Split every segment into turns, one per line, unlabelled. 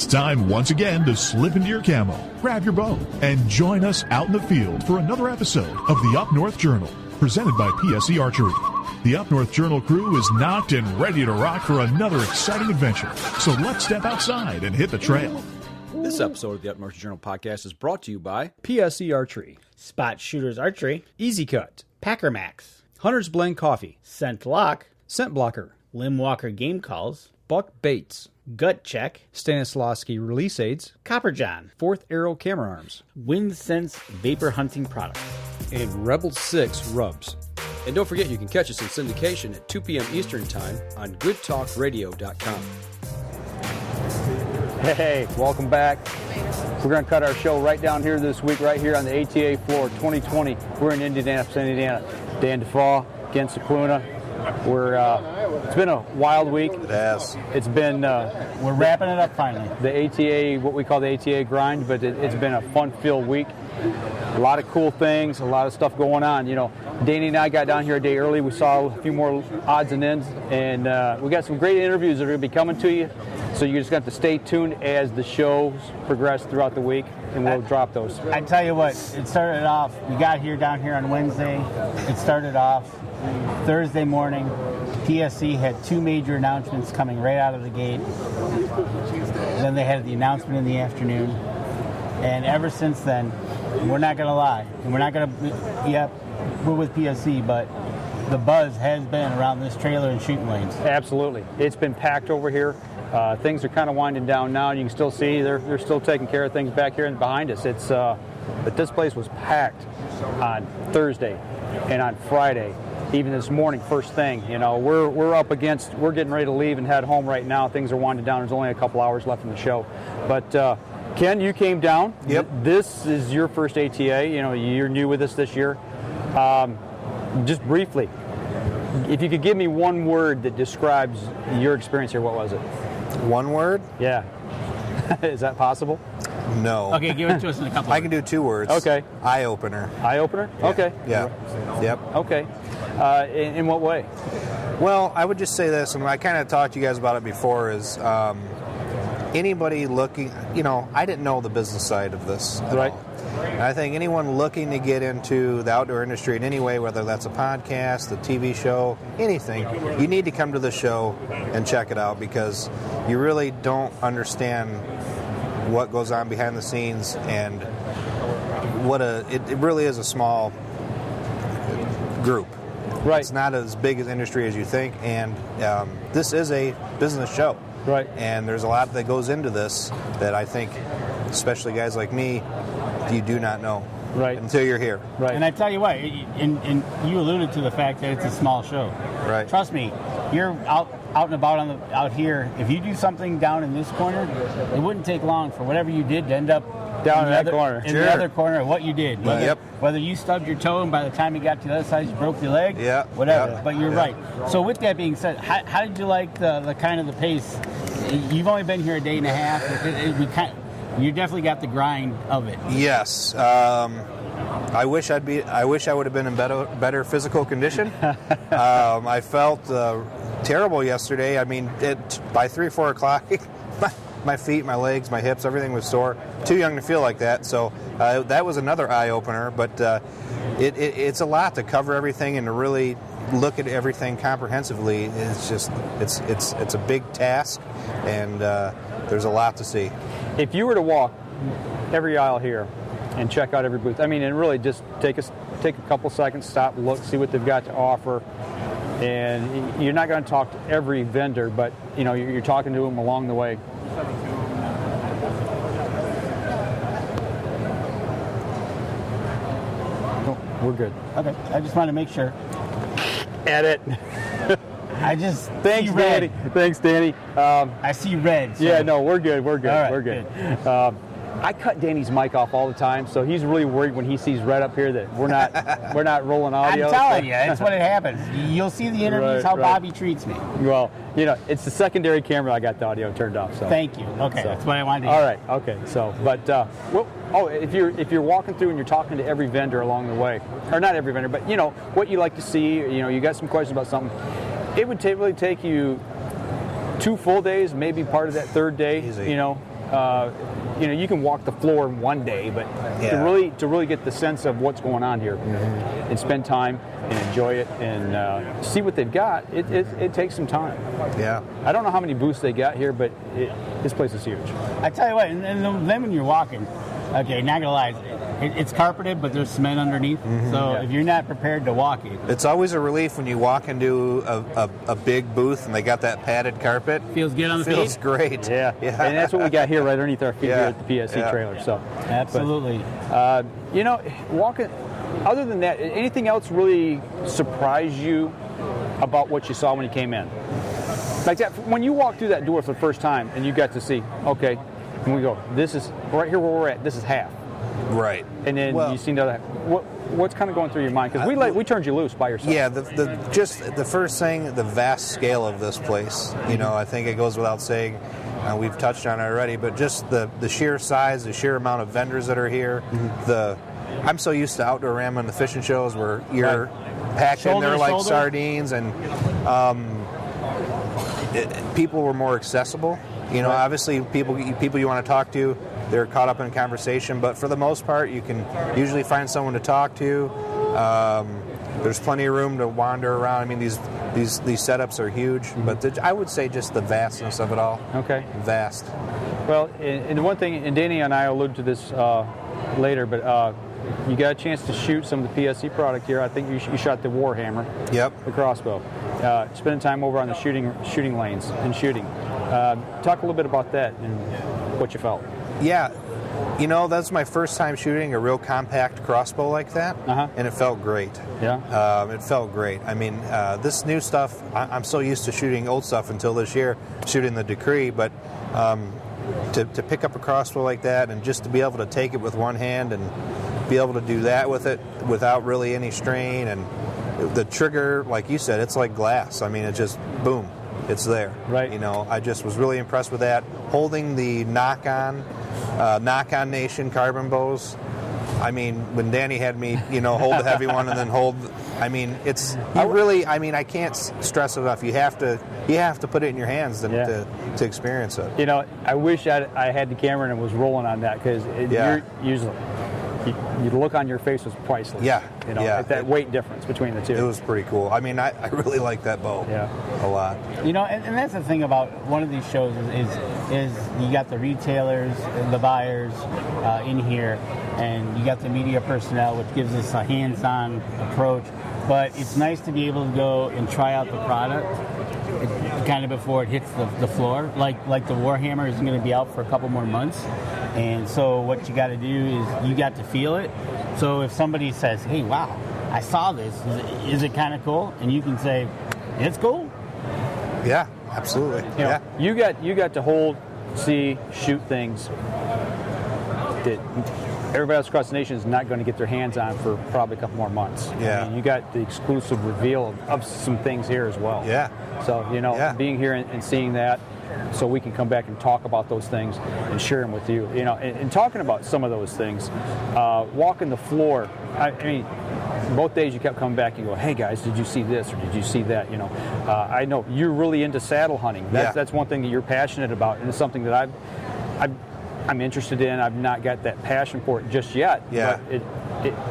time once again to slip into your camo, grab your bow, and join us out in the field for another episode of the Up North Journal, presented by PSE Archery. The Up North Journal crew is knocked and ready to rock for another exciting adventure, so let's step outside and hit the trail.
This episode of the Up North Journal podcast is brought to you by PSE Archery,
Spot Shooters Archery,
Easy Cut,
Packer Max,
Hunter's Blend Coffee,
Scent Lock,
Scent Blocker,
Lim Walker Game Calls,
Buck Baits,
Gut Check,
Stanislavski Release Aids,
Copper John,
Fourth Arrow Camera Arms,
Wind Sense Vapor Hunting Products,
and Rebel 6 Rubs. And don't forget you can catch us in syndication at 2 p.m. Eastern Time on goodtalkradio.com.
Hey, welcome back. We're going to cut our show right down here this week, right here on the ATA floor 2020. We're in Indianapolis, Indiana. Dan DeFaw against Sequuna. It's been a wild week.
It has.
It's been...
we're wrapping it up finally.
The ATA, what we call the ATA grind, but it's been a fun-filled week. A lot of cool things, a lot of stuff going on. You know, Danny and I got down here a day early. We saw a few more odds and ends, and we got some great interviews that are going to be coming to you. So you just got to stay tuned as the shows progress throughout the week, and we'll drop those.
I tell you what, it started off, we got here down here on Wednesday. It started off Thursday morning. PSC had two major announcements coming right out of the gate. Then they had the announcement in the afternoon. And ever since then, we're not going to lie. And we're not going to, we're with PSC, but the buzz has been around this trailer and shooting lanes.
Absolutely. It's been packed over here. Things are kind of winding down now. You can still see they're still taking care of things back here and behind us. But this place was packed on Thursday and on Friday. Even this morning, first thing, you know, we're getting ready to leave and head home right now. Things are winding down. There's only a couple hours left in the show. But Ken, you came down.
Yep.
This is your first ATA. You know, you're new with us this year. Just briefly, if you could give me one word that describes your experience here, what was it?
One word?
Yeah. Is that possible?
No.
Okay, give it to us in a couple.
I can do 2 words.
Okay.
Eye-opener.
Eye-opener?
Yeah.
Okay.
Yeah. Yep.
Okay. In what way?
Well, I would just say this, and I kind of talked to you guys about it before, is anybody looking, you know, I didn't know the business side of this at
Right.
all. And I think anyone looking to get into the outdoor industry in any way, whether that's a podcast, a TV show, anything, you need to come to the show and check it out because you really don't understand what goes on behind the scenes and it really is a small group.
Right.
It's not as big an industry as you think, and this is a business show.
Right.
And there's a lot that goes into this that I think, especially guys like me, you do not know.
Right.
Until you're here.
Right.
And I tell you what, and you alluded to the fact that it's a small show.
Right.
Trust me, you're out and about out here. If you do something down in this corner, it wouldn't take long for whatever you did to end up
down in that corner.
In the other corner of what you did.
Yep.
Whether you stubbed your toe and by the time you got to the other side you broke your leg.
Yeah.
Whatever.
Yeah.
But you're right. So with that being said, how did you like the kind of the pace? You've only been here a day and a half. You definitely got the grind of it.
Yes. I wish I would have been in better physical condition. I felt terrible yesterday. I mean, by 3 or 4 o'clock, my feet, my legs, my hips, everything was sore. Too young to feel like that. So that was another eye opener. But it's a lot to cover everything and to really look at everything comprehensively. It's just it's a big task, and there's a lot to see.
If you were to walk every aisle here and check out every booth, I mean, and really just take a couple seconds, stop, look, see what they've got to offer. And you're not going to talk to every vendor, but you know you're talking to them along the way. Oh, we're good.
Okay. I just wanted to make sure.
Edit.
I just
Thanks,
see red.
Danny. Thanks, Danny.
I see red. So.
Yeah, no, we're good. We're good.
All right,
we're good. I cut Danny's mic off all the time, so he's really worried when he sees red up here that we're not rolling audio.
I'm telling you, that's what it happens. You'll see the interviews how Bobby treats me.
Well, you know, it's the secondary camera I got the audio turned off. So
thank you. Okay,
so.
That's what I wanted to
hear.
hear.
All right. Okay. So, but if you're walking through and you're talking to every vendor along the way, or not every vendor, but you know what you like to see. You know, you got some questions about something. It would really take you 2 full days, maybe part of that third day.
Easy.
You know. you can walk the floor in one day, but to really get the sense of what's going on here and spend time and enjoy it and see what they've got, it takes some time.
Yeah.
I don't know how many booths they got here, but this place is huge.
I tell you what, and then when you're walking, okay, not gonna lie, it's carpeted, but there's cement underneath. So if you're not prepared to walk it,
it's always a relief when you walk into a big booth and they got that padded carpet.
Feels good on the feet.
Feels great.
Yeah. And that's what we got here right underneath our feet here at the PSE trailer. So
absolutely.
But, walking. Other than that, anything else really surprise you about what you saw when you came in? Like that, when you walked through that door for the first time and you got to see, okay, and we go, this is right here where we're at. This is half.
Right.
And then you see another. What's kind of going through your mind? Because we turned you loose by yourself.
Yeah. Just the first thing, the vast scale of this place. I think it goes without saying. We've touched on it already, but just the sheer size, the sheer amount of vendors that are here. I'm so used to outdoor ramming and the fishing shows where you're packed in there like sardines, and people were more accessible. Obviously people you want to talk to, they're caught up in conversation, but for the most part, you can usually find someone to talk to. There's plenty of room to wander around. I mean, these setups are huge, but I would say just the vastness of it all.
Okay.
Vast.
Well, and the one thing, and Danny and I alluded to this later, but you got a chance to shoot some of the PSE product here. I think you shot the Warhammer. Yep. The crossbow. Spending time over on the shooting lanes and shooting. Talk a little bit about that and what you felt.
Yeah. That's my first time shooting a real compact crossbow like that, and it felt great.
Yeah.
It felt great. I mean, this new stuff, I'm so used to shooting old stuff until this year, shooting the Decree, but to pick up a crossbow like that and just to be able to take it with one hand and be able to do that with it without really any strain, and the trigger, like you said, it's like glass. I mean, it just, boom, it's there.
Right.
I just was really impressed with that. Holding the knock-on Nation carbon bows. I mean, when Danny had me, hold the heavy one and then hold. I mean, I can't stress it enough. You have to put it in your hands to experience it.
I wish I had the camera and it was rolling on that, because you're usually. The look on your face was priceless. That weight difference between the two. It
was pretty cool. I mean, I really like that bow. A lot.
And that's the thing about one of these shows is you got the retailers, the buyers in here, and you got the media personnel, which gives us a hands-on approach. But it's nice to be able to go and try out the product kind of before it hits the floor. Like the Warhammer isn't going to be out for a couple more months. And so what you got to do is you got to feel it. So if somebody says, hey, wow, I saw this, is it kind of cool? And you can say, it's cool.
Yeah, absolutely.
You got to hold, see, shoot things that everybody else across the nation is not going to get their hands on for probably a couple more months.
Yeah.
I mean, you got the exclusive reveal of some things here as well.
Yeah.
So, being here and seeing that, so we can come back and talk about those things and share them with you. And talking about some of those things, walking the floor, I mean, both days you kept coming back and go, hey guys, did you see this or did you see that? I know you're really into saddle hunting. That's one thing that you're passionate about, and it's something that I'm interested in. I've not got that passion for it just yet.
Yeah.
But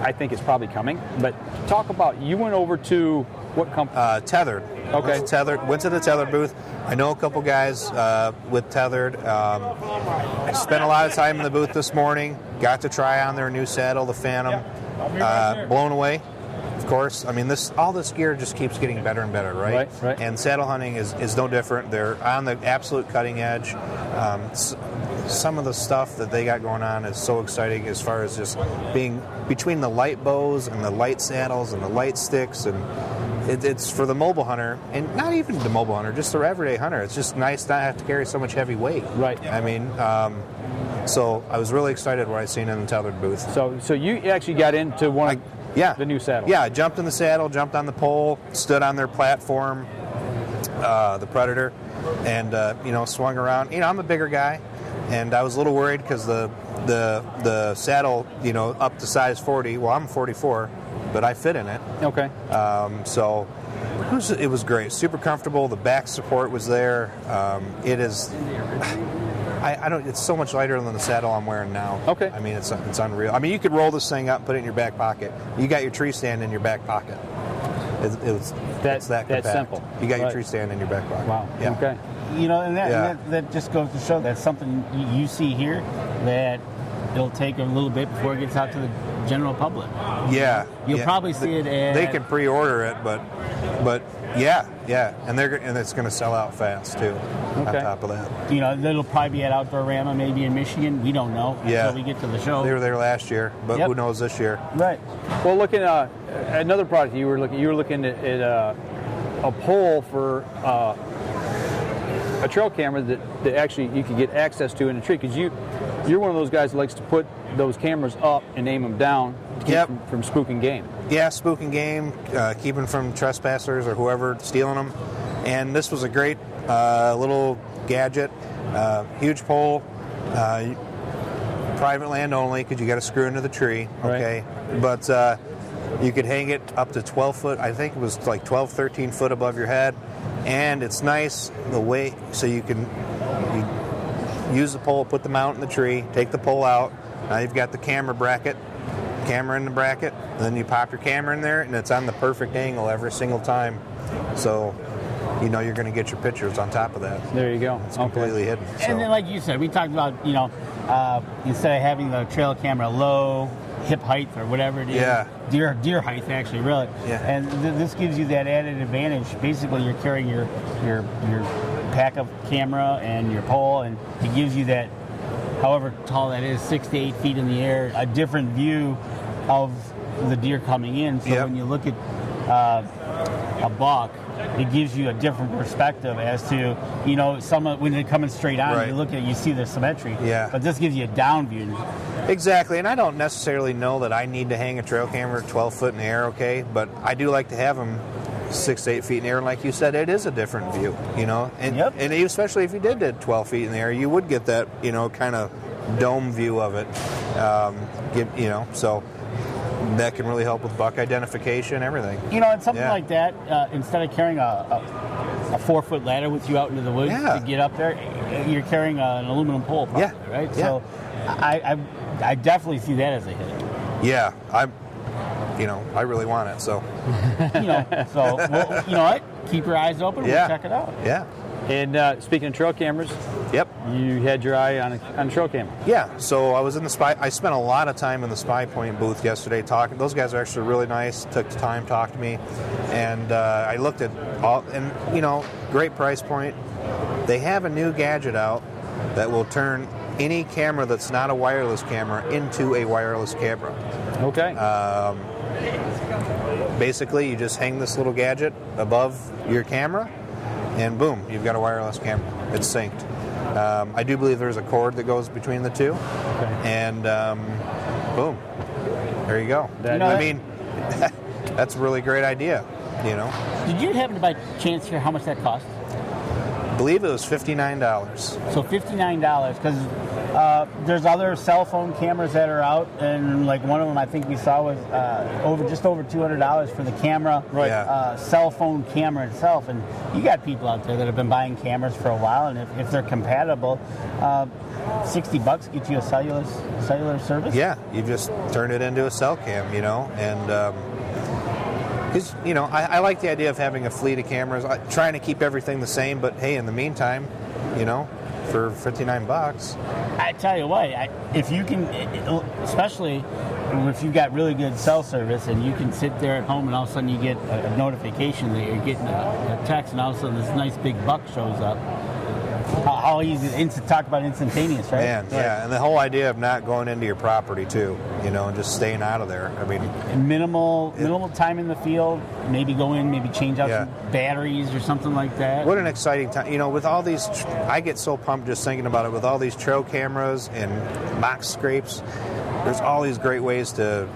I think it's probably coming. But talk about, you went over to what company?
Tethered.
Okay.
Went to the Tethered booth. I know a couple guys with Tethered. I spent a lot of time in the booth this morning. Got to try on their new saddle, the Phantom. Blown away, of course. I mean, all this gear just keeps getting better and better, right?
Right.
And saddle hunting is no different. They're on the absolute cutting edge. Some of the stuff that they got going on is so exciting, as far as just being between the light bows and the light saddles and the light sticks, and it's for the mobile hunter, and not even the mobile hunter, just the everyday hunter. It's just nice not to have to carry so much heavy weight.
Right.
I mean, so I was really excited what I seen in the Tethered booth.
So you actually got into one of the new saddles.
Yeah, I jumped in the saddle, jumped on the pole, stood on their platform, the Predator, and swung around. I'm a bigger guy, and I was a little worried because the saddle, up to size 40. Well, I'm 44, but I fit in it.
Okay.
So it was great, super comfortable. The back support was there. I don't. It's so much lighter than the saddle I'm wearing now.
Okay.
I mean, it's unreal. I mean, you could roll this thing up, put it in your back pocket. You got your tree stand in your back pocket. It's that compact.
Simple.
You got your tree stand in your back pocket.
Wow.
Yeah.
Okay.
You know, and that just goes to show that's something you see here that it'll take a little bit before it gets out to the general public.
Yeah.
You'll probably see it at...
They can pre-order it, but yeah, and it's going to sell out fast too.
Okay.
On top of that,
You know, it'll probably be at Outdoorama, maybe in Michigan. We don't know until we get to the show.
They were there last year, but who knows this year?
Right.
Well, looking at another product you were looking at a pole for a trail camera that actually you could get access to in a tree, because you're one of those guys that likes to put those cameras up and aim them down to keep from spooking game.
Yeah, spooking game, keeping from trespassers or whoever stealing them. And this was a great little gadget, huge pole, private land only because you got to screw into the tree. Okay,
right.
But you could hang it up to 12 foot. I think it was like 12, 13 foot above your head, and it's nice the way so you use the pole, put the mount in the tree, take the pole out. Now you've got the camera in the bracket, and then you pop your camera in there, and it's on the perfect angle every single time. So you know you're going to get your pictures on top of that.
There you go.
It's completely hidden. So.
And then, like you said, we talked about, instead of having the trail camera low, hip height or whatever it is, deer height actually, really.
Yeah.
And this gives you that added advantage. Basically, you're carrying your pack-up camera and your pole, and it gives you that, however tall that is, 6 to 8 feet in the air, a different view of the deer coming in. So when you look at a buck, it gives you a different perspective as to, when they're coming straight on, you look at it, you see the symmetry.
Yeah.
But this gives you a down view.
Exactly, and I don't necessarily know that I need to hang a trail camera 12 foot in the air, okay? But I do like to have them 6 to 8 feet in the air, and like you said, it is a different view, And and especially if you did 12 feet in the air, you would get that, kind of dome view of it, so that can really help with buck identification, everything.
And something like that, instead of carrying a 4-foot ladder with you out into the woods to get up there, you're carrying an aluminum pole, probably, right?
Yeah.
So I definitely see that as a hit.
Yeah, I really want it, so.
So you know what? Keep your eyes open. We'll check it out.
Yeah.
And speaking of trail cameras, you had your eye on a trail camera.
Yeah, so I was in the Spy. I spent a lot of time in the Spy Point booth yesterday talking. Those guys are actually really nice. Took the time, talked to me, and I looked at all. And great price point. They have a new gadget out that will turn any camera that's not a wireless camera into a wireless camera.
Okay.
Basically, you just hang this little gadget above your camera, and boom, you've got a wireless camera. It's synced. I do believe there's a cord that goes between the two, and boom, there you go. That's a really great idea.
Did you happen to by chance hear how much that cost?
I believe it was $59.
So $59, because there's other cell phone cameras that are out, and like one of them I think we saw was just over $200 for the camera, cell phone camera itself. And you got people out there that have been buying cameras for a while, and if they're compatible, $60 gets you a cellular service.
Yeah, you just turn it into a cell cam, and. Because, I like the idea of having a fleet of cameras, trying to keep everything the same, but hey, in the meantime, for $59.
I tell you what, if you can, especially if you've got really good cell service and you can sit there at home and all of a sudden you get a notification that you're getting a text and all of a sudden this nice big buck shows up. How easy to talk about instantaneous, right?
Man, yeah, and the whole idea of not going into your property too, and just staying out of there. I mean,
minimal time in the field. Maybe go in, maybe change out some batteries or something like that.
What an exciting time! With all these, I get so pumped just thinking about it. With all these trail cameras and box scrapes, there's all these great ways to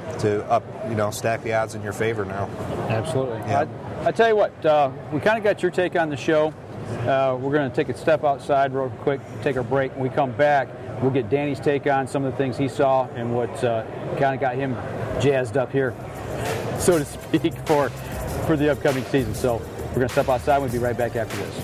up, stack the odds in your favor now.
Absolutely.
Yeah.
I tell you what, we kind of got your take on the show. We're going to take a step outside real quick, take a break. When we come back, we'll get Danny's take on some of the things he saw and what kind of got him jazzed up here, so to speak, for the upcoming season. So we're going to step outside. We'll be right back after this.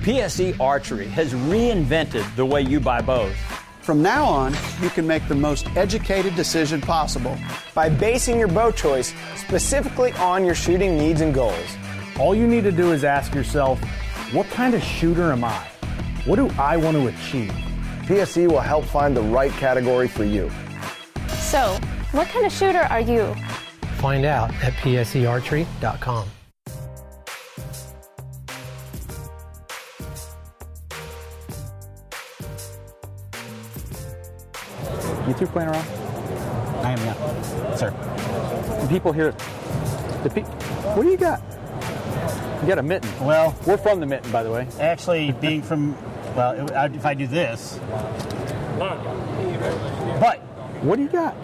PSE Archery has reinvented the way you buy bows.
From now on, you can make the most educated decision possible
by basing your bow choice specifically on your shooting needs and goals.
All you need to do is ask yourself, what kind of shooter am I? What do I want to achieve?
PSE will help find the right category for you.
So, what kind of shooter are you?
Find out at psearchery.com.
You through playing around?
I am now, sir.
The people here, what do you got? You got a mitten.
Well,
we're from the mitten, by the way.
Actually, being from, well, if I do this. But.
What do you got?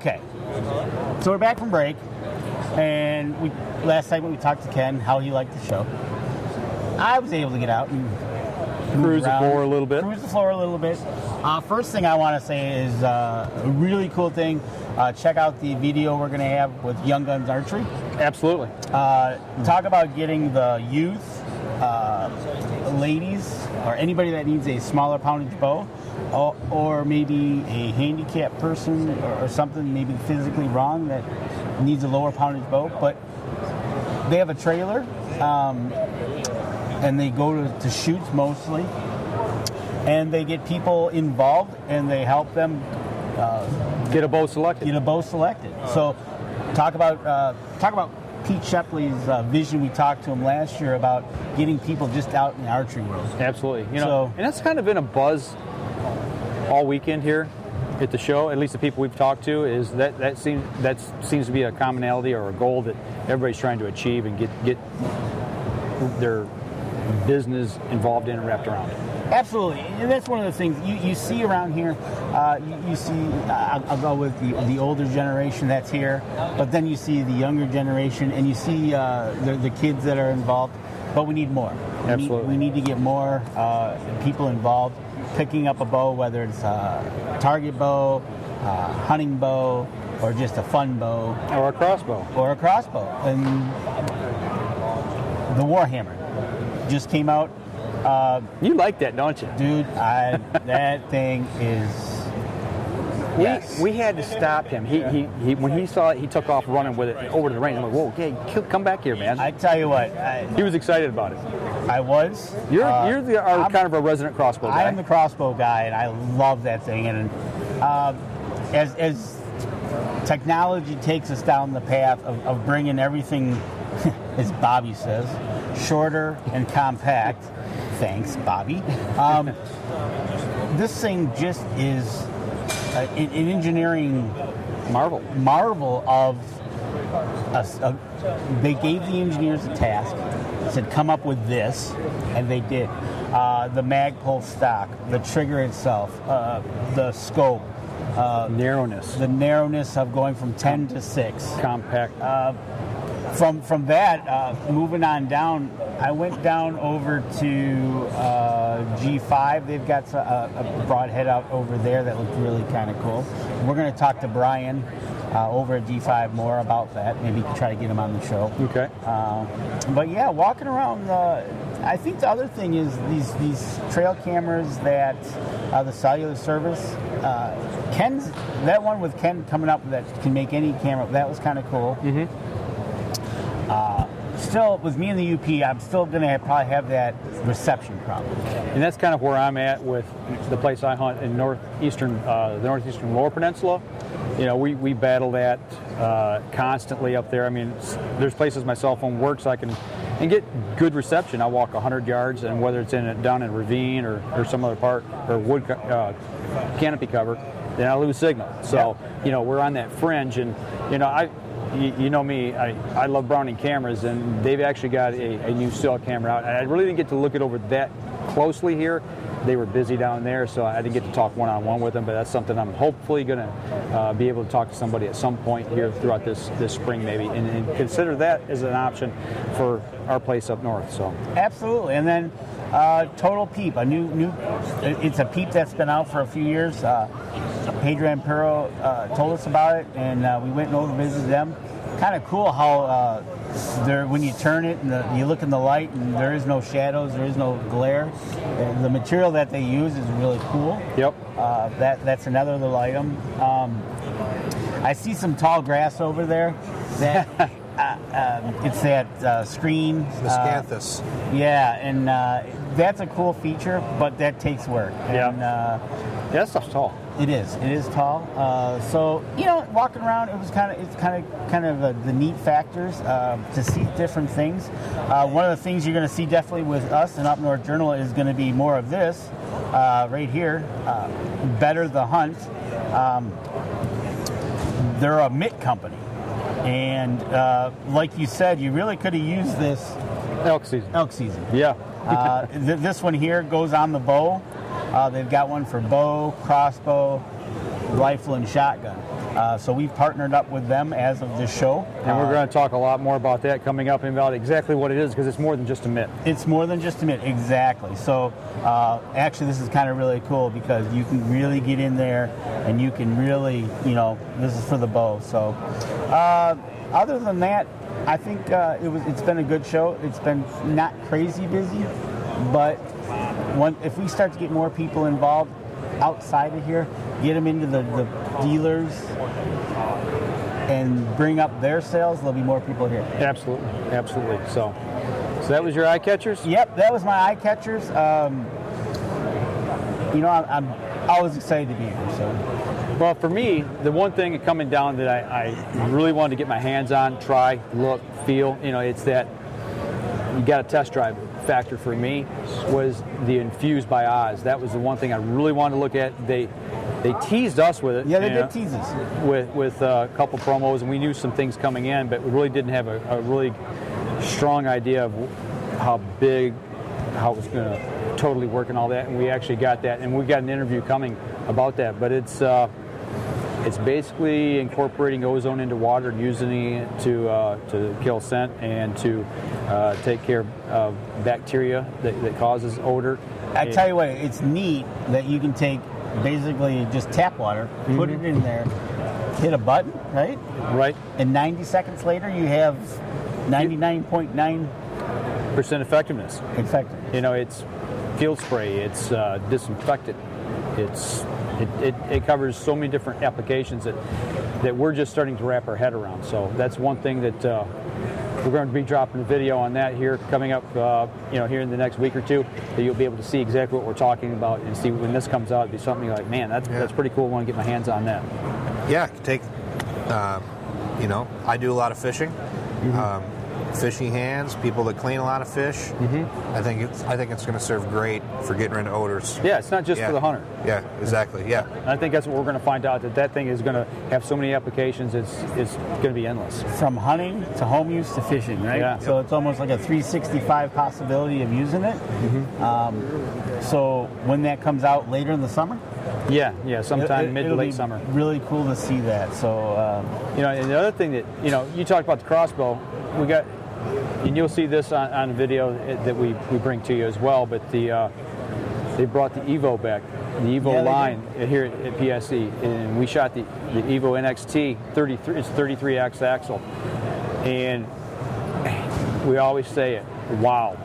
Okay. So we're back from break. And last segment we talked to Ken, how he liked the show. I was able to get out and
cruise the floor a little bit. First thing I want to say is a
really cool thing. Check out the video we're going to have with Young Guns Archery.
Absolutely.
Talk about getting the youth, ladies, or anybody that needs a smaller poundage bow, or maybe a handicapped person or something maybe physically wrong that needs a lower poundage bow. But they have a trailer, and they go to shoots mostly. And they get people involved, and they help them
get a bow selected.
So, talk about Pete Shepley's vision. We talked to him last year about getting people just out in the archery world.
Absolutely, and that's kind of been a buzz all weekend here at the show. At least the people we've talked to is that seems to be a commonality or a goal that everybody's trying to achieve and get their business involved in and wrapped around.
Absolutely, and that's one of the things you see around here. You see, I'll go with the older generation that's here, but then you see the younger generation, and you see the kids that are involved. But we need more.
Absolutely,
we need to get more people involved, picking up a bow, whether it's a target bow, hunting bow, or just a fun bow,
or a crossbow,
and the Warhammer just came out.
You like that, don't you?
Dude, that thing is...
We had to stop him. He when he saw it, he took off running with it over to the range. I'm like, whoa, okay, come back here, man.
I tell you what.
He was excited about it.
I was.
You're kind of a resident crossbow guy.
I am the crossbow guy, and I love that thing. And as technology takes us down the path of bringing everything, as Bobby says, shorter and compact. Thanks, Bobby. This thing just is an engineering marvel of they gave the engineers a task, said come up with this, and they did. The Magpul stock, the trigger itself, the scope, the narrowness of going from 10 to 6,
compact.
From that, moving on down, I went down over to G5. They've got a broadhead out over there that looked really kind of cool. We're going to talk to Brian over at G5 more about that. Maybe try to get him on the show.
Okay.
But yeah, walking around, I think the other thing is these trail cameras that the cellular service, that one with Ken coming up that can make any camera, that was kind of cool.
Mm-hmm.
Still, with me in the UP, I'm still going to probably have that reception problem.
And that's kind of where I'm at with the place I hunt in the northeastern Lower Peninsula. We battle that constantly up there. I mean, there's places my cell phone works so I can get good reception. I walk 100 yards, and whether it's down in a ravine or some other part or wood canopy cover, then I lose signal. So, we're on that fringe, and you know me, I love Browning cameras, and they've actually got a new still camera out. And I really didn't get to look it over that closely here. They were busy down there, so I didn't get to talk one-on-one with them, but that's something I'm hopefully going to be able to talk to somebody at some point here throughout this spring maybe, and consider that as an option for our place up north. So
absolutely. And then Total Peep, a new it's a peep that's been out for a few years. Pedro Ampero told us about it, and we went and over visited them. Kind of cool how when you turn it and you look in the light and there is no shadows, there is no glare. The material that they use is really cool.
Yep.
That's another little item. I see some tall grass over there. That it's that screen.
Miscanthus.
And that's a cool feature, but that takes work.
Yeah.
And,
that stuff's tall.
It is. It is tall. So walking around, it's kind of the neat factors to see different things. One of the things you're going to see definitely with us in Up North Journal is going to be more of this right here. Better the Hunt. They're a mitt company, and like you said, you really could have used this
elk season. Yeah.
This one here goes on the bow. They've got one for bow, crossbow, rifle, and shotgun. So we've partnered up with them as of this show.
And we're going to talk a lot more about that coming up and about exactly what it is, because it's more than just a mitt.
It's more than just a mitt, exactly. So actually this is kind of really cool because you can really get in there and you can really, this is for the bow. So other than that, I think it's been a good show. It's been not crazy busy, but if we start to get more people involved outside of here, get them into the dealers and bring up their sales, there'll be more people here.
Absolutely. So that was your eye catchers?
Yep, that was my eye catchers. I'm always excited to be here. So.
Well, for me, the one thing coming down that I really wanted to get my hands on, try, look, feel, it's that you got a test drive factor for me was the Infused by Oz. That was the one thing I really wanted to look at. They teased us with it.
Yeah, they did tease us.
With a couple promos, and we knew some things coming in, but we really didn't have a really strong idea of how it was going to totally work and all that, and we actually got that, and we got an interview coming about that. But it's basically incorporating ozone into water and using it to kill scent and to take care of bacteria that causes odor.
I tell you what, it's neat that you can take basically just tap water, put it in there, hit a button, right?
Right.
And 90 seconds later, you have 99.9%
effectiveness.
Effectiveness.
It's field spray, it's disinfectant, it covers so many different applications that we're just starting to wrap our head around. So that's one thing that we're going to be dropping a video on that here coming up, here in the next week or two, that you'll be able to see exactly what we're talking about and see when this comes out. It'll be something like, man, that's pretty cool. I want to get my hands on that.
Yeah, I do a lot of fishing. Fishy hands, people that clean a lot of fish. I think it's going to serve great for getting rid of odors.
Yeah, it's not just for the hunter.
Yeah, exactly. Yeah.
And I think that's what we're going to find out, that thing is going to have so many applications. It's going to be endless.
From hunting to home use to fishing, right?
Yeah.
So it's almost like a 365 possibility of using it. So when that comes out later in the summer.
Yeah, sometime mid to late summer.
Really cool to see that. So
and the other thing that you talked about the crossbow, we got, and you'll see this on a video that we bring to you as well. But they brought the Evo back, the Evo line here at PSE, and we shot the Evo NXT 33. It's 33X axle, and we always say it. Wow,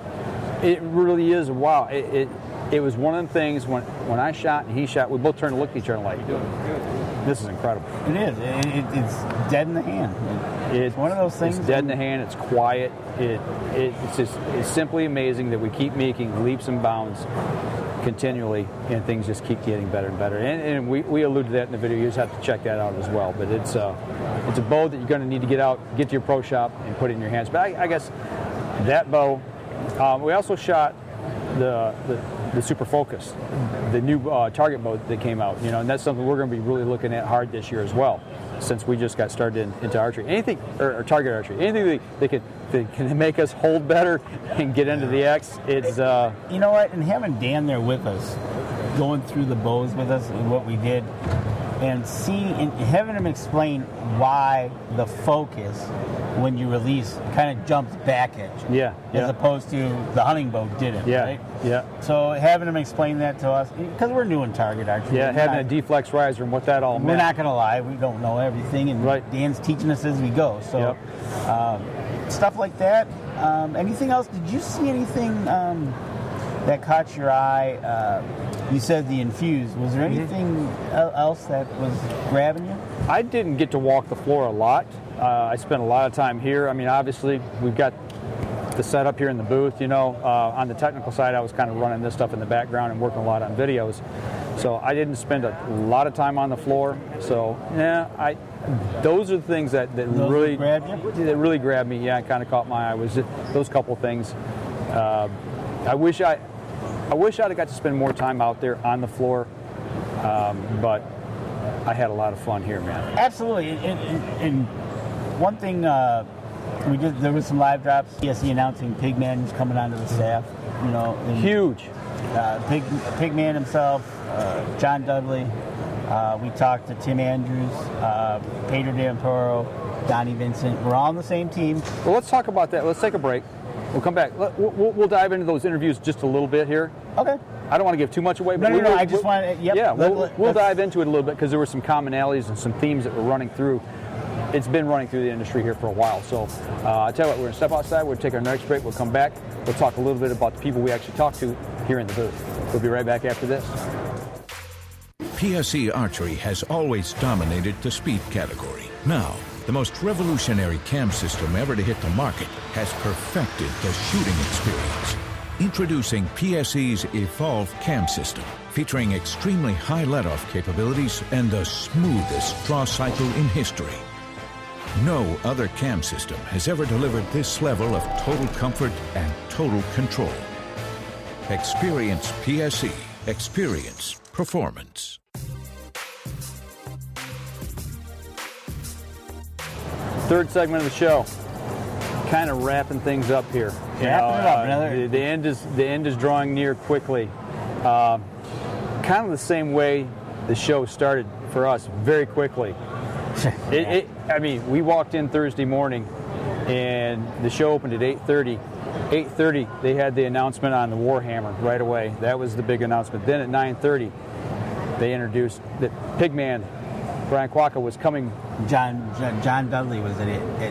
it really is wow. It was one of the things when I shot and he shot, we both turned to look at each other like, this is incredible.
It is. It's dead in the hand. It's one of those things.
It's dead in the hand. It's quiet. It's simply amazing that we keep making leaps and bounds continually, and things just keep getting better and better. And we alluded to that in the video. You just have to check that out as well. But it's a bow that you're going to need to get to your pro shop and put it in your hands. But I guess that bow. We also shot the Super Focus, the new target bow that came out. And that's something we're going to be really looking at hard this year as well, since we just got started into archery. Anything, or target archery, anything that can make us hold better and get into the X, it's...
You know what, and having Dan there with us, going through the bows with us and what we did, and having him explain why the Focus, when you release, kind of jumps back at you. As opposed to the hunting bow didn't, right?
Yeah.
So having him explain that to us, because we're new in target archery.
Yeah, having a deflex riser and what that all meant.
We're not going to lie, we don't know everything, and Dan's teaching us as we go. So stuff like that. Anything else? Did you see anything that caught your eye? You said the infused. Was there anything else that was grabbing you?
I didn't get to walk the floor a lot. I spent a lot of time here. I mean, obviously, we've got the setup here in the booth. You know, on the technical side, I was kind of running this stuff in the background and working a lot on videos. So I didn't spend a lot of time on the floor. So yeah, those are the things that really
grabbed you?
That really grabbed me. Yeah, it kind of caught my eye. Was those couple things. I wish I'd have got to spend more time out there on the floor, but I had a lot of fun here, man.
Absolutely. And one thing we did, there was some live drops. PSE announcing Pigman is coming onto the staff. You know,
huge.
Pigman himself, John Dudley. We talked to Tim Andrews, Pedro D'Amporo, Donnie Vincent. We're all on the same team.
Well, let's talk about that. Let's take a break. We'll come back. We'll dive into those interviews just a little bit here.
Okay.
I don't want to give too much away. But
No. I just want to. Yep.
Yeah, we'll dive into it a little bit because there were some commonalities and some themes that were running through. It's been running through the industry here for a while. So I tell you what, we're going to step outside. We'll take our next break. We'll come back. We'll talk a little bit about the people we actually talked to here in the booth. We'll be right back after this.
PSE Archery has always dominated the speed category. Now, the most revolutionary cam system ever to hit the market has perfected the shooting experience. Introducing PSE's Evolve Cam System, featuring extremely high let-off capabilities and the smoothest draw cycle in history. No other cam system has ever delivered this level of total comfort and total control. Experience PSE. Experience performance.
Third segment of the show. Kind of wrapping things up here. The end is drawing near quickly. Kind of the same way the show started for us, very quickly. I mean, we walked in Thursday morning, and the show opened at 8:30. 8:30, they had the announcement on the Warhammer right away. That was the big announcement. Then at 9:30, they introduced that Pigman, Brian Quacca, was coming.
John Dudley was at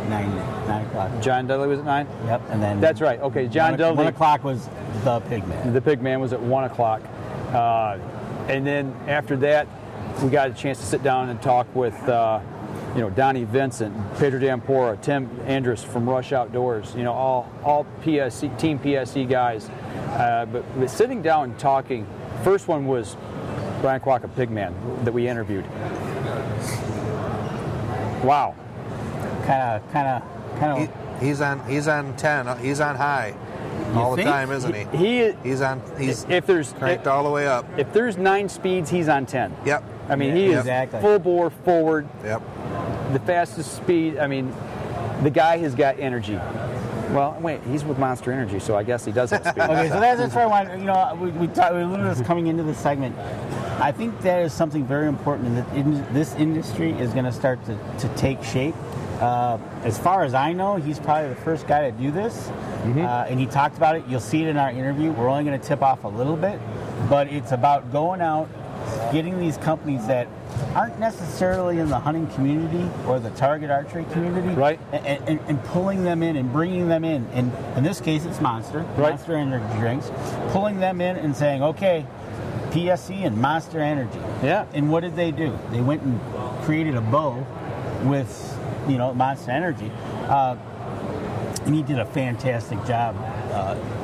9 o'clock.
John Dudley was at 9?
Yep, and then...
That's right, okay, John Dudley.
1 o'clock was the Pigman.
The Pigman was at 1 o'clock. And then after that, we got a chance to sit down and talk with, Donnie Vincent, Pedro D'Amporo, Tim Andrus from Rush Outdoors, all PSE, Team PSE guys. But sitting down and talking, first one was Brian Quacca, Pigman, that we interviewed. Wow.
Kind of.
He's on 10. He's on high all the time, isn't he? He's cranked all the way up.
If there's 9 speeds, he's on 10.
Yep.
I mean, he is full bore forward.
Yep.
The fastest speed. I mean, the guy has got energy. Well, wait, he's with Monster Energy, so I guess he does have speed.
Okay, so that's where I want. We alluded to this coming into this segment. I think that is something very important that this industry is going to start to take shape. As far as I know, he's probably the first guy to do this, and he talked about it. You'll see it in our interview. We're only going to tip off a little bit, but it's about going out, getting these companies that aren't necessarily in the hunting community or the target archery community,
right?
And pulling them in and bringing them in. And in this case, it's Monster Energy drinks, pulling them in and saying, okay, PSE and Monster Energy.
Yeah.
And what did they do? They went and created a bow with, Monster Energy. And he did a fantastic job,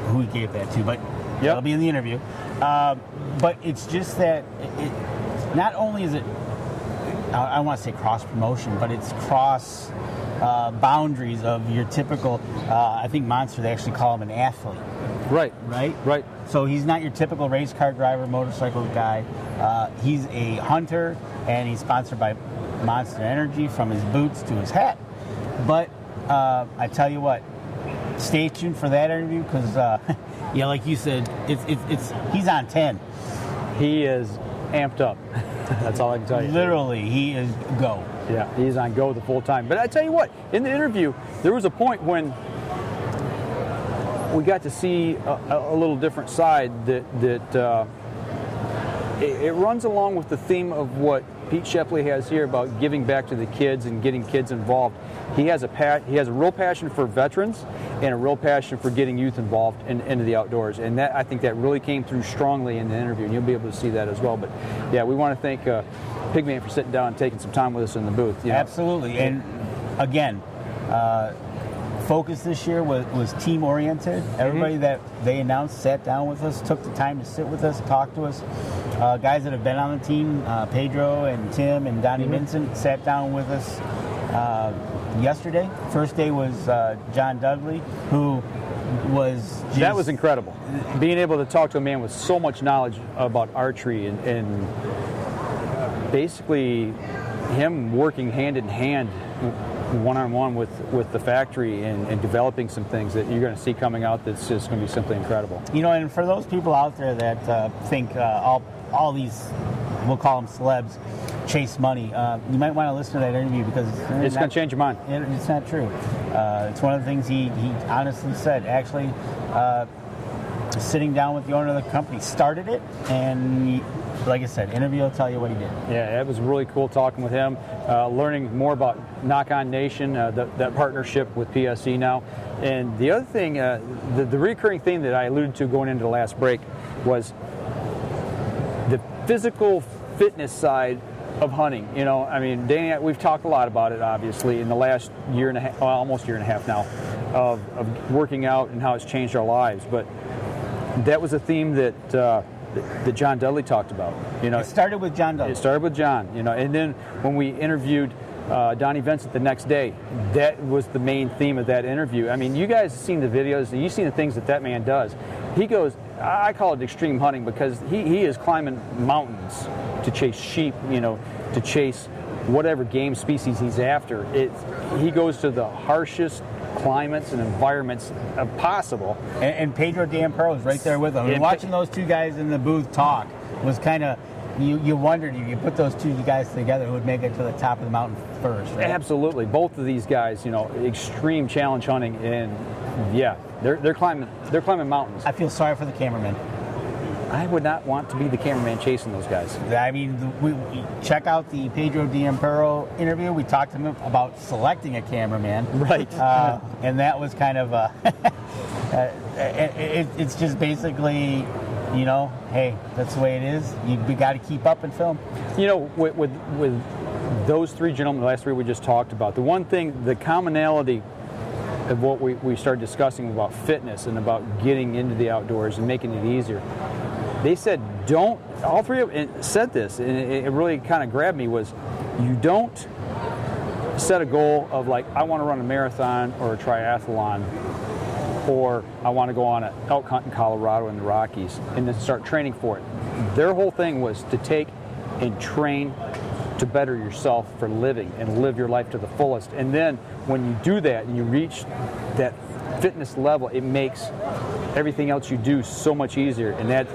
who he gave that to, but that'll be in the interview. But it's just that not only is it, I want to say cross promotion, but it's cross boundaries of your typical, I think Monster, they actually call him an athlete. Right. So he's not your typical race car driver, motorcycle guy. He's a hunter, and he's sponsored by Monster Energy from his boots to his hat. But I tell you what, stay tuned for that interview because, like you said, it's he's on 10.
He is amped up. That's all I can tell you.
Literally, he is go.
Yeah, he's on go the full time. But I tell you what, in the interview, there was a point when we got to see a little different side that it runs along with the theme of what Pete Shepley has here about giving back to the kids and getting kids involved. He has a real passion for veterans and a real passion for getting youth involved into the outdoors, and that I think that really came through strongly in the interview, and you'll be able to see that as well. But yeah, we want to thank Pigman for sitting down and taking some time with us in the booth.
Absolutely, and again, focus this year was team oriented. Everybody that they announced sat down with us, took the time to sit with us, talk to us. Guys that have been on the team, Pedro and Tim and Donnie Vincent, sat down with us yesterday. First day was John Dudley, who was just,
that was incredible. Being able to talk to a man with so much knowledge about archery and basically him working hand in hand, one-on-one with the factory and developing some things that you're going to see coming out that's just going to be simply incredible.
And for those people out there that think all these, we'll call them celebs, chase money, you might want to listen to that interview because
it's going to change your mind.
It's not true. It's one of the things he honestly said. Actually, sitting down with the owner of the company started it, and like I said, interview will tell you what he did.
Yeah, it was really cool talking with him, learning more about Knock On Nation, that partnership with PSE now. And the other thing, the recurring theme that I alluded to going into the last break was the physical fitness side of hunting. Danny, we've talked a lot about it, obviously, in the last year and a half, almost year and a half now, of working out and how it's changed our lives. But that was a theme that John Dudley talked about.
It started with John Dudley.
It started with John, and then when we interviewed Donnie Vincent the next day, that was the main theme of that interview. You guys have seen the videos, you've seen the things that man does. He goes, I call it extreme hunting because he is climbing mountains to chase sheep, to chase whatever game species he's after. He goes to the harshest climates and environments possible.
And Pedro D'Amparo is right there with him. And watching those two guys in the booth talk was kind of, you wondered if you put those two guys together who would make it to the top of the mountain first, right?
Absolutely. Both of these guys, extreme challenge hunting, and yeah, they're climbing mountains.
I feel sorry for the cameraman.
I would not want to be the cameraman chasing those guys.
We check out the Pedro D'Amparo interview. We talked to him about selecting a cameraman.
Right.
And that was kind of it's just basically, hey, that's the way it is. We got to keep up and film.
With those three gentlemen, the last three we just talked about, the one thing, the commonality of what we started discussing about fitness and about getting into the outdoors and making it easier, they said all three of them said this, and it really kind of grabbed me, was you don't set a goal of like, I want to run a marathon or a triathlon, or I want to go on an elk hunt in Colorado in the Rockies, and then start training for it. Their whole thing was to take and train to better yourself for living and live your life to the fullest. And then when you do that and you reach that fitness level, it makes everything else you do so much easier, and that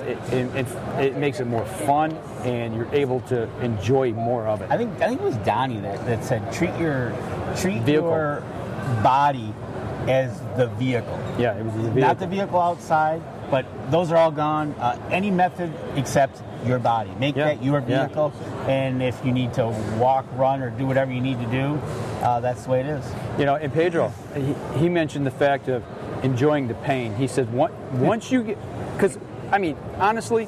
it makes it more fun, and you're able to enjoy more of it.
I think it was Donnie that said treat your body as the vehicle.
Yeah, it was the vehicle.
Not the vehicle outside, but those are all gone. Any method except your body. Make that your vehicle, and if you need to walk, run, or do whatever you need to do, that's the way it is.
And Pedro, he mentioned the fact of enjoying the pain. He said once you get, because honestly,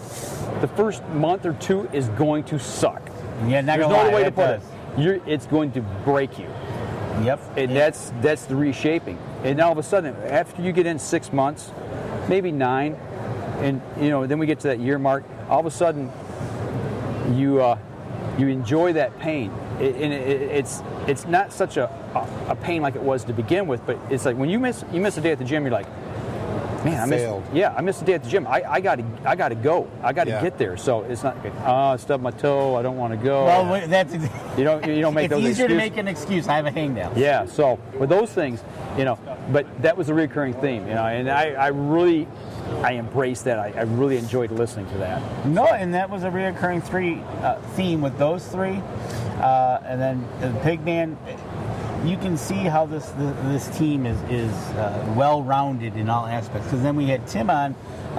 the first month or two is going to suck.
Yeah, not
There's
gonna
no
lie,
other way to
that
put it. It's going to break you.
Yep.
And that's the reshaping. And all of a sudden, after you get in 6 months, maybe 9, and then we get to that year mark, all of a sudden you enjoy that pain. It's not such a pain like it was to begin with, but it's like when you miss a day at the gym, you're like, man, I missed a day at the gym. I gotta go. I gotta get there. So it's not I stubbed my toe. I don't want to go.
Well, that's
you don't make those excuses.
It's easier to make an excuse. I have a hangnail.
Yeah. So with those things, but that was a recurring theme, and I embraced that. I really enjoyed listening to that.
No, and that was a recurring theme with those three, and then the Pigman. You can see how this team is well-rounded in all aspects. Because then we had Tim on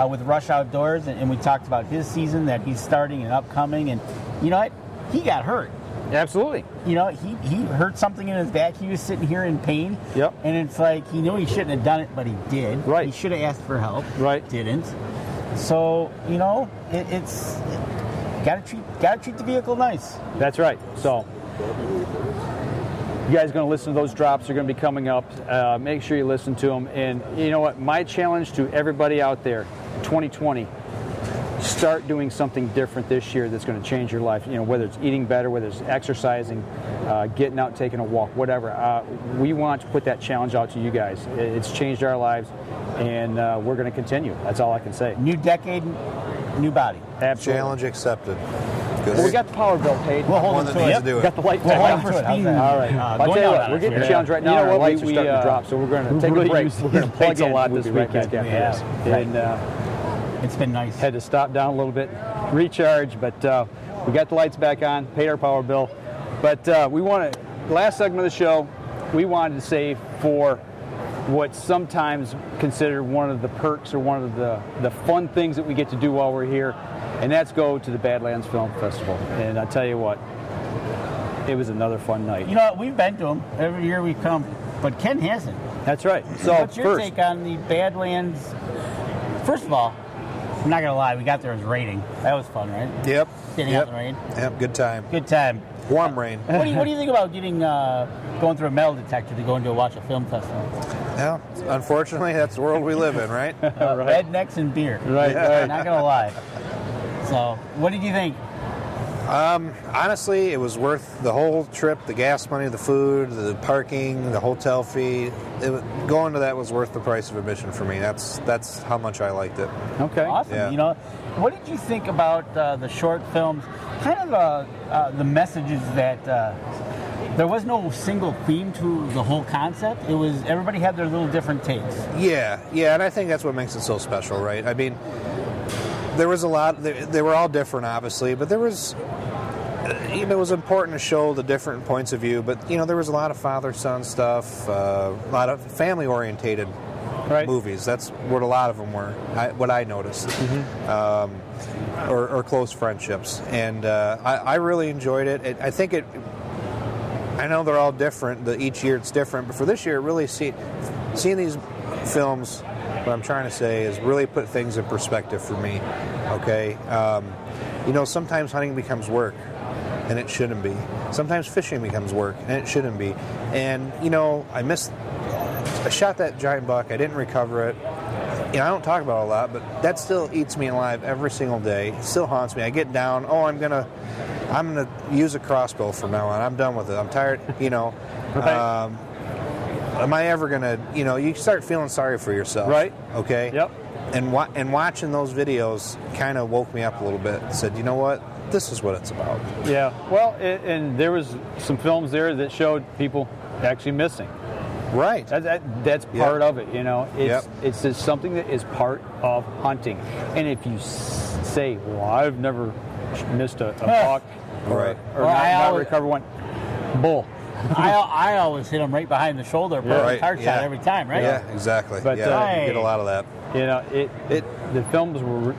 with Rush Outdoors, and we talked about his season that he's starting and upcoming. And you know what? He got hurt.
Absolutely.
You know, he hurt something in his back. He was sitting here in pain.
Yep.
And it's like, he knew he shouldn't have done it, but he did.
Right.
He should have asked for help.
Right.
Didn't. So, you know, it's gotta treat the vehicle nice.
That's right. So, you guys are going to listen to those drops. They're going to be coming up. Make sure you listen to them. And you know what? My challenge to everybody out there, 2020, start doing something different this year that's going to change your life. You know, whether it's eating better, whether it's exercising, getting out, taking a walk, whatever. We want to put that challenge out to you guys. It's changed our lives, and we're going to continue. That's all I can say.
New decade, new body.
Absolutely.
Challenge accepted.
Well, we got the power bill paid.
We'll hold
One
it
that
to
needs
it.
to do
We
it.
got the light
We'll hold
back.
it to it. How's that?
All right. I'll tell you what, we're getting the challenge right now.
You know
Our
what,
lights are starting to drop, so we're going to take a break. We're going to plug
Thanks a
in.
lot
We'll
this
be right back
weekend.
after this. And
It's been nice.
had to stop down a little bit, recharge, but we got the lights back on, paid our power bill. But we want to, last segment of the show, we wanted to save for what's sometimes considered one of the perks or one of the fun things that we get to do while we're here, and that's go to the Badlands Film Festival. And I tell you what, it was another fun night.
You know what? We've been to them. Every year we come, but Ken hasn't.
That's right. So
what's your
first,
take on the Badlands? First of all, I'm not going to lie, we got there as rating. That was fun, right?
Yep.
Getting out in the rain.
Yep. Good time.
Good time.
Warm rain.
What do you think about getting going through a metal detector to go into watch a film festival?
Yeah. Unfortunately, that's the world we live in, right?
Rednecks and beer.
Right.
Not going to lie. So, what did you think?
Honestly, it was worth the whole trip, the gas money, the food, the parking, the hotel fee. Going to that was worth the price of admission for me. That's how much I liked it.
Okay.
Awesome.
Yeah.
You know, what did you think about the short films? Kind of the messages that there was no single theme to the whole concept. It was everybody had their little different takes.
Yeah, and I think that's what makes it so special, right? I mean, there was a lot. They were all different, obviously, but there was. You know, it was important to show the different points of view, but you know, there was a lot of father-son stuff, a lot of family-orientated movies. That's what a lot of them were. What I noticed, or close friendships, and I really enjoyed it. I think it. I know they're all different. Each year it's different, but for this year, really seeing these films. What I'm trying to say is really put things in perspective for me. Okay, you know, sometimes hunting becomes work. And it shouldn't be. Sometimes fishing becomes work, and it shouldn't be. And, you know, I shot that giant buck. I didn't recover it. You know, I don't talk about it a lot, but that still eats me alive every single day. It still haunts me. I get down, I'm gonna use a crossbow from now on. I'm done with it. I'm tired, you know.
Right.
Am I ever gonna, you know, you start feeling sorry for yourself.
Right.
Okay?
Yep.
And watching those videos kind of woke me up a little bit. Said, you know what? This is what it's about.
Yeah, well, and there was some films there that showed people actually missing.
Right.
That's part of it, you know. It's just something that is part of hunting. And if you say, well, I've never missed a buck or not recovered one, bull.
I always hit them right behind the shoulder for a target shot every time, right?
Yeah, exactly.
But,
you get a lot of that.
You know, the films were,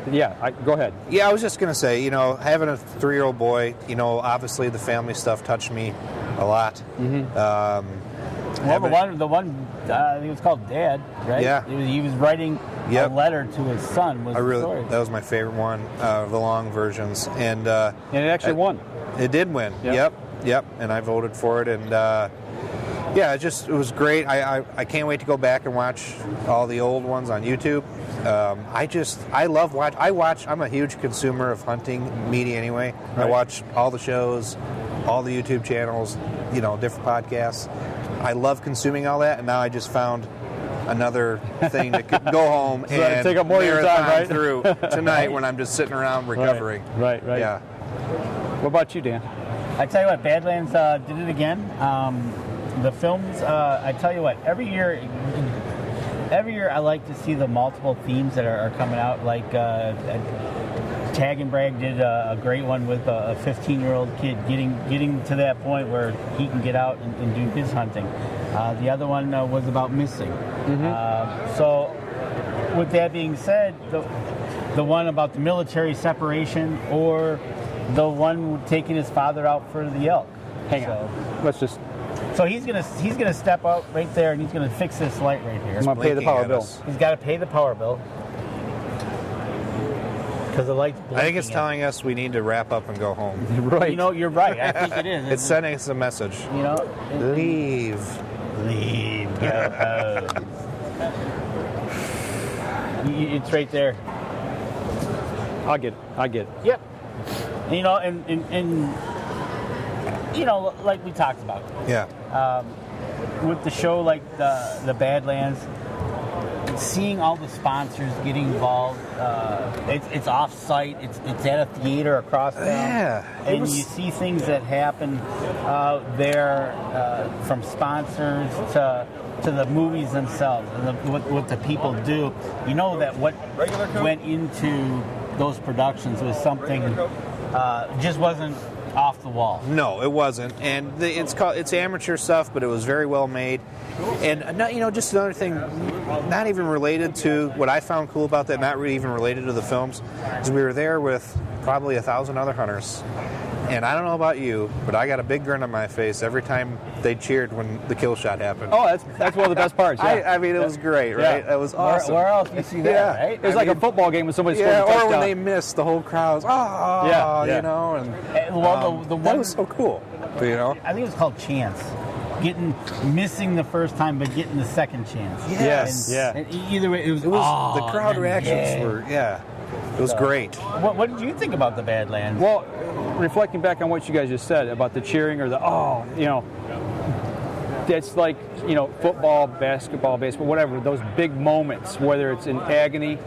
go ahead.
Yeah, I was just going to say, you know, having a 3-year-old boy, you know, obviously the family stuff touched me a lot.
Mm-hmm.
Well, the one I think it was called Dad, right?
Yeah.
He was writing a letter to his son. The story.
That was my favorite one, the long versions. And
it actually won.
It did win. Yep. And I voted for it. And it was great. I can't wait to go back and watch all the old ones on YouTube. I'm a huge consumer of hunting media anyway. Right. I watch all the shows, all the YouTube channels, you know, different podcasts. I love consuming all that, and now I just found another thing to go home and
take up more of your time, right?
through tonight when I'm just sitting around recovering.
Right. Yeah. What about you, Dan?
I tell you what, Badlands did it again. The films, I tell you what, every year I like to see the multiple themes that are coming out. Like Tag and Bragg did a great one with a 15-year-old kid getting to that point where he can get out and do his hunting. The other one was about missing. Mm-hmm. So with that being said, the one about the military separation or the one taking his father out for the elk.
hang on. Let's just.
So he's gonna step out right there, and he's gonna fix this light right here.
I'm gonna pay the power bill.
He's got to pay the power bill because the light's blinking.
I think it's telling us we need to wrap up and go home.
Right.
You know, you're right. I think it is.
It's sending us a message.
You know,
leave.
Go home. It's right there.
I get it.
Yep. You know, and you know, like we talked about.
Yeah.
With the show like the Badlands, seeing all the sponsors getting involved, it's off-site, it's at a theater across town.
Yeah.
And you see things that happen there from sponsors to the movies themselves and what the people do. You know that what went into those productions was something just wasn't off the wall.
No, it wasn't, and it's amateur stuff, but it was very well made. And you know, just another thing, not even related to what I found cool about that, not really even related to the films, is we were there with probably 1,000 other hunters. And I don't know about you, but I got a big grin on my face every time they cheered when the kill shot happened.
Oh, that's one of the best parts. Yeah.
I mean, it was great, right?
Yeah.
It was awesome.
Where else do you see that, right?
It was like a football game when somebody scored a touchdown.
Or when they missed, the whole crowd was, you know, and
the one
that was so cool, you know?
I think it was called Chance. Missing the first time, but getting the second chance.
Yes.
And either way, it was
the crowd reactions were, it was great.
What did you think about the Badlands?
Well, reflecting back on what you guys just said about the cheering or that's like, football, basketball, baseball, whatever, those big moments, whether it's in agony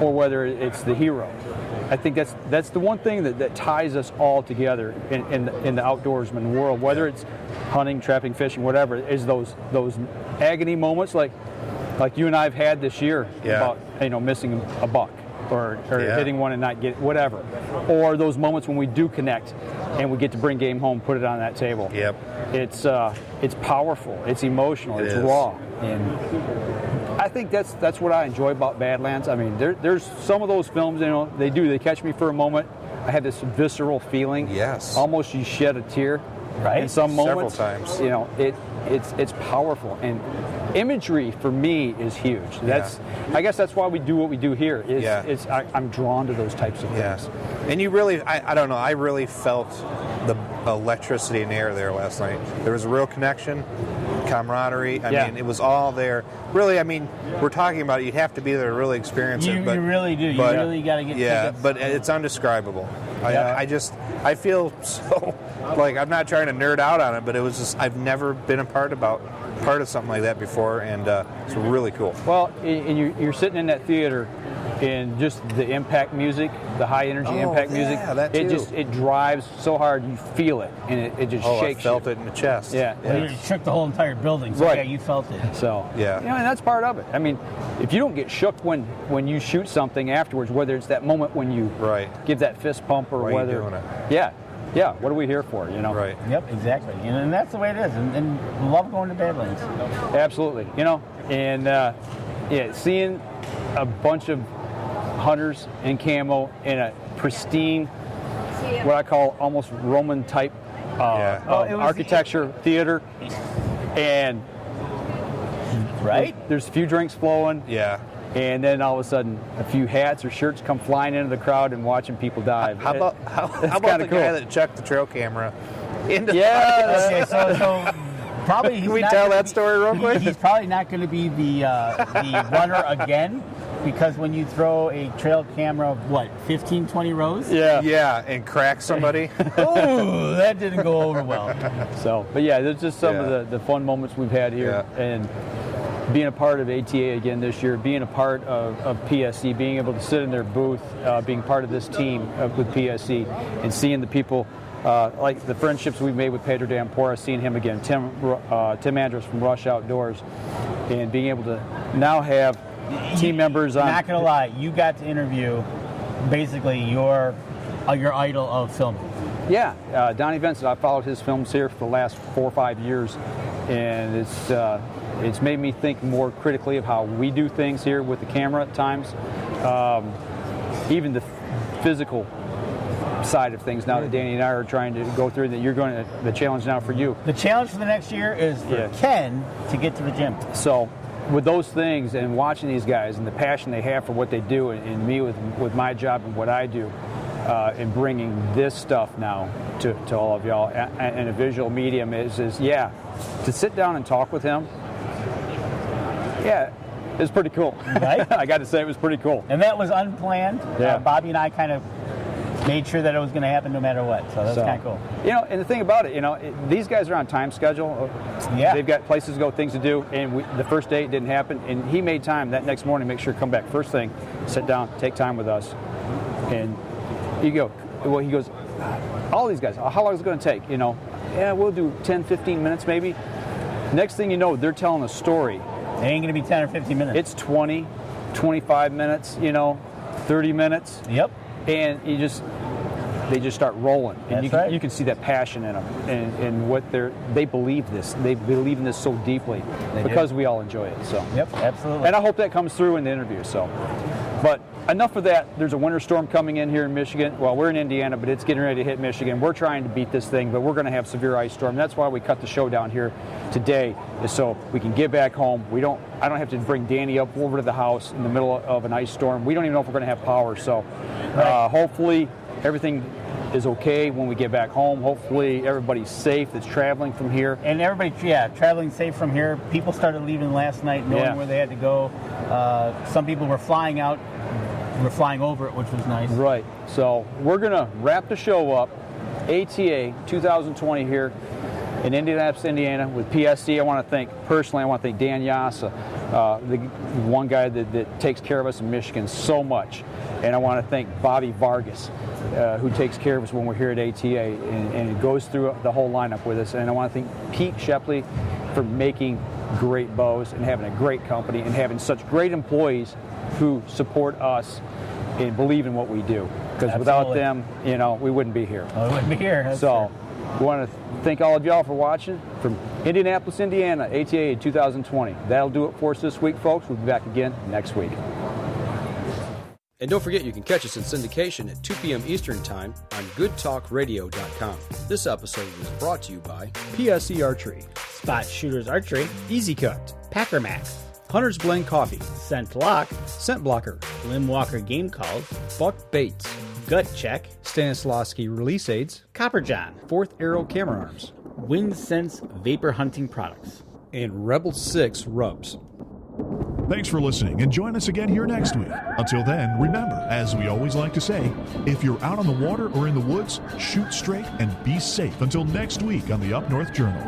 or whether it's the hero. I think that's the one thing that ties us all together in the outdoorsman world, whether it's hunting, trapping, fishing, whatever, is those agony moments like you and I have had this year about missing a buck or hitting one and not get whatever, or those moments when we do connect and we get to bring game home, put it on that table.
Yep.
It's powerful, it's emotional, it's raw, and I think that's what I enjoy about Badlands. I mean, there's some of those films, they catch me for a moment. I had this visceral feeling.
Yes.
Almost you shed a tear.
Right.
In some moments.
Several times.
It's powerful, and imagery for me is huge. I guess that's why we do what we do here. I'm drawn to those types of things.
And you really, I don't know, I really felt the electricity in the air there last night. There was a real connection, camaraderie. I mean, it was all there. Really, I mean, we're talking about it. You have to be there to really experience it.
But you really do. You really got to get tickets.
But it's undescribable. I feel so, like, I'm not trying to nerd out on it, but it was just, I've never been a part of something like that before, and it's really cool.
Well, and you're sitting in that theater, and just the impact music, the high energy impact music,
that too.
it drives so hard, you feel it, and it just shakes.
I felt it in the chest.
Well, you shook the whole entire building, so yeah, you felt it.
So and that's part of it. I mean, if you don't get shook when you shoot something afterwards, whether it's that moment when you give that fist pump or whether
you doing it?
Yeah, what are we here for,
Right.
Yep, exactly. And that's the way it is. And love going to Badlands.
Absolutely. And seeing a bunch of hunters in camo in a pristine, what I call almost Roman type architecture theater, and there's a few drinks flowing.
Yeah.
And then all of a sudden, a few hats or shirts come flying into the crowd and watching people dive.
How about the guy that checked the trail camera into
okay, so probably
can we tell that story real quick?
He's probably not going to be the runner again, because when you throw a trail camera of 15, 20 rows?
Yeah, and crack somebody.
Oh, that didn't go over well.
So, but there's just some of the fun moments we've had here, and being a part of ATA again this year, being a part of PSC, being able to sit in their booth, being part of this team with PSC, and seeing the people, like the friendships we've made with Pedro Dampora, seeing him again, Tim Andrews from Rush Outdoors, and being able to now have team members on.
Not gonna lie, you got to interview basically your idol of filming.
Yeah, Donnie Vincent. I followed his films here for the last 4 or 5 years, and it's made me think more critically of how we do things here with the camera at times. Even the physical side of things now that Danny and I are trying to go through, that you're going to, the challenge now for you.
The challenge for the next year is for Ken to get to the gym.
So with those things and watching these guys and the passion they have for what they do, and me with my job and what I do, and bringing this stuff now to all of y'all and a visual medium is to sit down and talk with him. Yeah, it's pretty cool. Right? I got to say, it was pretty cool.
And that was unplanned.
Yeah.
Bobby and I kind of made sure that it was going to happen no matter what. So that's kind of cool.
You know, and the thing about it, these guys are on time schedule.
Yeah.
They've got places to go, things to do, and the first day it didn't happen. And he made time that next morning, make sure to come back first thing, sit down, take time with us. And he goes, all these guys, how long is it going to take? Yeah, we'll do 10, 15 minutes maybe. Next thing you know, they're telling a story.
It ain't going to be 10 or 15 minutes.
It's 20, 25 minutes, 30 minutes.
Yep.
And they just start rolling. And you can see that passion in them and what they believe this. They believe in this so deeply because we all enjoy it. So.
Yep, absolutely.
And I hope that comes through in the interview. So, but enough of that. There's a winter storm coming in here in Michigan. Well, we're in Indiana, but it's getting ready to hit Michigan. We're trying to beat this thing, but we're going to have severe ice storm. That's why we cut the show down here today, is so we can get back home. I don't have to bring Danny up over to the house in the middle of an ice storm. We don't even know if we're going to have power. So hopefully everything is okay when we get back home. Hopefully everybody's safe that's traveling from here.
And everybody, traveling safe from here. People started leaving last night knowing where they had to go. Some people were flying out. We're flying over it, which was nice.
Right. So we're going to wrap the show up. ATA 2020 here in Indianapolis, Indiana with PSC. I want to thank Dan Yassa, the one guy that takes care of us in Michigan so much. And I want to thank Bobby Vargas, who takes care of us when we're here at ATA and goes through the whole lineup with us. And I want to thank Pete Shepley for making great bows and having a great company and having such great employees who support us and believe in what we do. Because without them, we wouldn't be here.
We wouldn't be here.
So we want to thank all of y'all for watching from Indianapolis, Indiana, ATA 2020. That'll do it for us this week, folks. We'll be back again next week.
And don't forget, you can catch us in syndication at 2 p.m. Eastern Time on GoodTalkRadio.com. This episode was brought to you by PSC Archery,
Spot Shooters Archery,
Easy Cut,
Packer Max,
Hunter's Blend Coffee,
Scent Lock,
Scent Blocker,
Lim Walker Game Calls,
Buck Baits,
Gut Check,
Stanislawski Release Aids,
Copper John,
Fourth Arrow Camera Arms,
Wind Sense Vapor Hunting Products,
and Rebel 6 Rubs.
Thanks for listening, and join us again here next week. Until then, remember, as we always like to say, if you're out on the water or in the woods, shoot straight and be safe until next week on the Up North Journal.